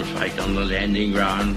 to fight on the landing ground.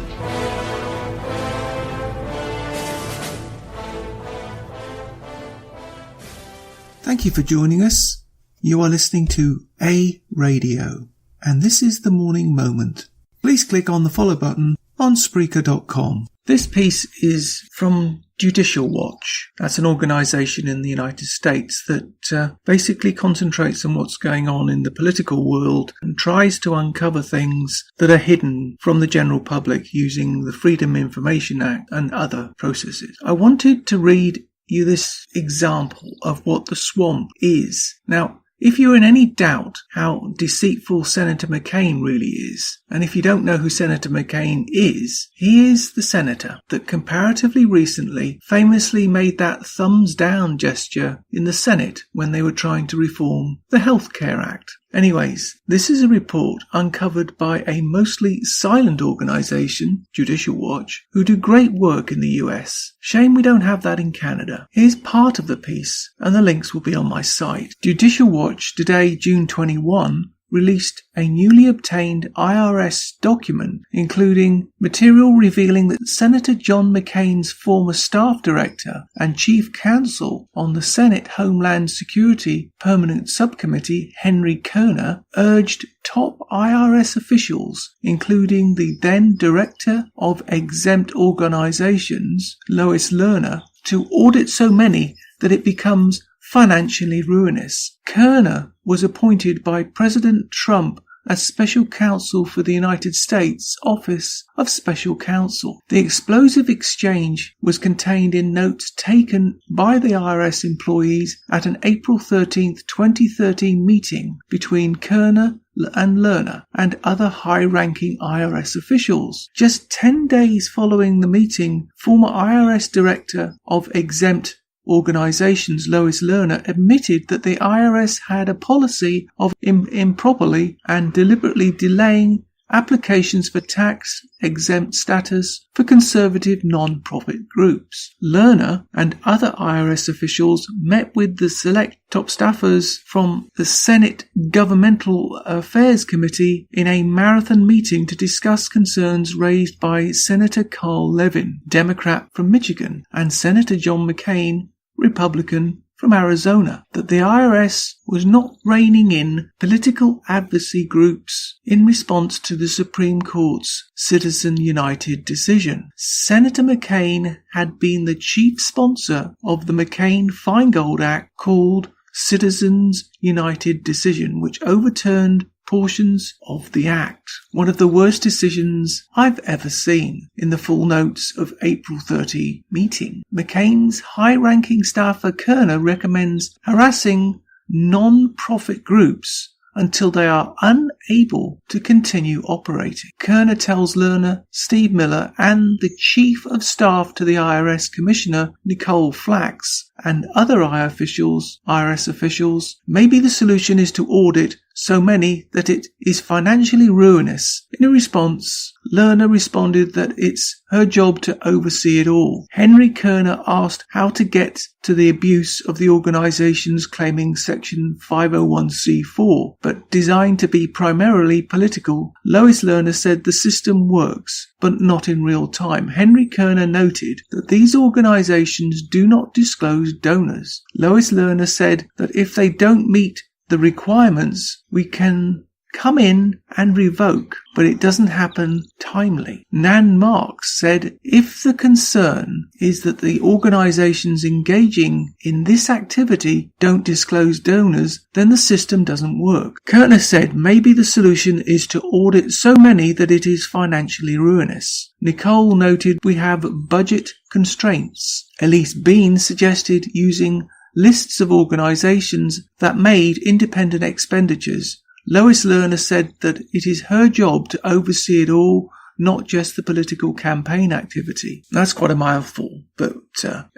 Thank you for joining us. You are listening to A Radio, and this is the Morning Moment. Please click on the follow button on Spreaker.com. This piece is from Judicial-Watch. That's an organisation in the United States that basically concentrates on what's going on in the political world and tries to uncover things that are hidden from the general public using the Freedom of Information Act and other processes. I wanted to read you this example of what the swamp is. Now, if you're in any doubt how deceitful Senator McCain really is, and if you don't know who Senator McCain is, he is the senator that comparatively recently famously made that thumbs down gesture in the Senate when they were trying to reform the Health Care Act. Anyways, this is a report uncovered by a mostly silent organisation, Judicial-Watch, who do great work in the US. Shame we don't have that in Canada. Here's part of the piece, and the links will be on my site. Judicial-Watch today, June 21, released a newly obtained IRS document including material revealing that Senator John McCain's former staff director and chief counsel on the Senate Homeland Security Permanent Subcommittee, Henry Kerner, urged top IRS officials, including the then Director of Exempt Organizations, Lois Lerner, to audit so many that it becomes financially ruinous. Kerner was appointed by President Trump as Special Counsel for the United States Office of Special Counsel. The explosive exchange was contained in notes taken by the IRS employees at an April 13, 2013 meeting between Kerner and Lerner and other high-ranking IRS officials. Just 10 days following the meeting, former IRS Director of Exempt Organizations Lois Lerner admitted that the IRS had a policy of improperly and deliberately delaying applications for tax-exempt status for conservative non-profit groups. Lerner and other IRS officials met with the select top staffers from the Senate Governmental Affairs Committee in a marathon meeting to discuss concerns raised by Senator Carl Levin, Democrat from Michigan, and Senator John McCain, Republican from Arizona, that the IRS was not reining in political advocacy groups in response to the Supreme Court's Citizens United decision. Senator McCain had been the chief sponsor of the McCain-Feingold Act called Citizens United decision, which overturned portions of the Act. One of the worst decisions I've ever seen. In the full notes of April 30 meeting, McCain's high-ranking staffer Kerner recommends harassing non-profit groups until they are unable to continue operating. Kerner tells Lerner, Steve Miller, and the Chief of Staff to the IRS Commissioner, Nicole Flax, and other IRS officials, maybe the solution is to audit so many that it is financially ruinous. In a response, Lerner responded that it's her job to oversee it all. Henry Kerner asked how to get to the abuse of the organizations claiming Section 501c4, but designed to be primarily political. Lois Lerner said the system works, but not in real time. Henry Kerner noted that these organizations do not disclose donors. Lois Lerner said that if they don't meet the requirements, we can come in and revoke, but it doesn't happen timely. Nan Marks said if the concern is that the organizations engaging in this activity don't disclose donors, then the system doesn't work. Kerner said maybe the solution is to audit so many that it is financially ruinous. Nicole noted we have budget constraints. Elise Bean suggested using lists of organizations that made independent expenditures. Lois Lerner said that it is her job to oversee it all, not just the political campaign activity. That's quite a mouthful, but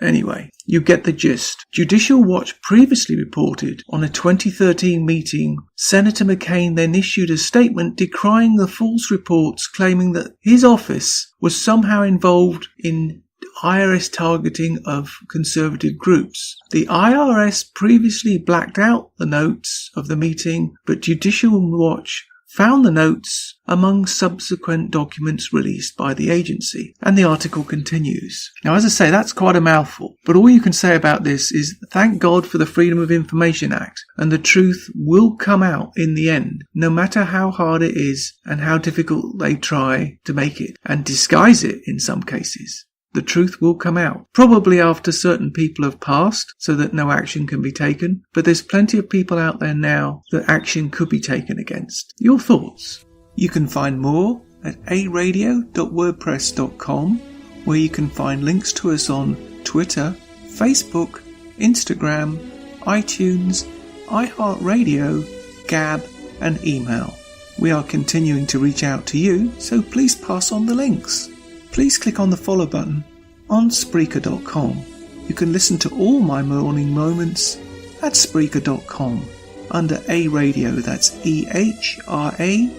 anyway, you get the gist. Judicial-Watch previously reported on a 2013 meeting, Senator McCain then issued a statement decrying the false reports claiming that his office was somehow involved in IRS targeting of conservative groups. The IRS previously blacked out the notes of the meeting, but Judicial-Watch found the notes among subsequent documents released by the agency. And the article continues. Now, as I say, that's quite a mouthful, but all you can say about this is thank God for the Freedom of Information Act, and the truth will come out in the end, no matter how hard it is and how difficult they try to make it, and disguise it in some cases. The truth will come out, probably after certain people have passed so that no action can be taken, but there's plenty of people out there now that action could be taken against. Your thoughts? You can find more at aradio.wordpress.com, where you can find links to us on Twitter, Facebook, Instagram, iTunes, iHeartRadio, Gab and email. We are continuing to reach out to you, so please pass on the links. Please click on the follow button on Spreaker.com. You can listen to all my morning moments at Spreaker.com under A Radio, that's EHRADIO,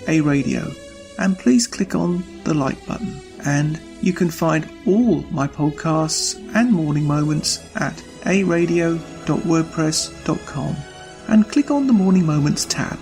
A Radio, and please click on the like button. And you can find all my podcasts and morning moments at aradio.wordpress.com and click on the Morning Moments tab.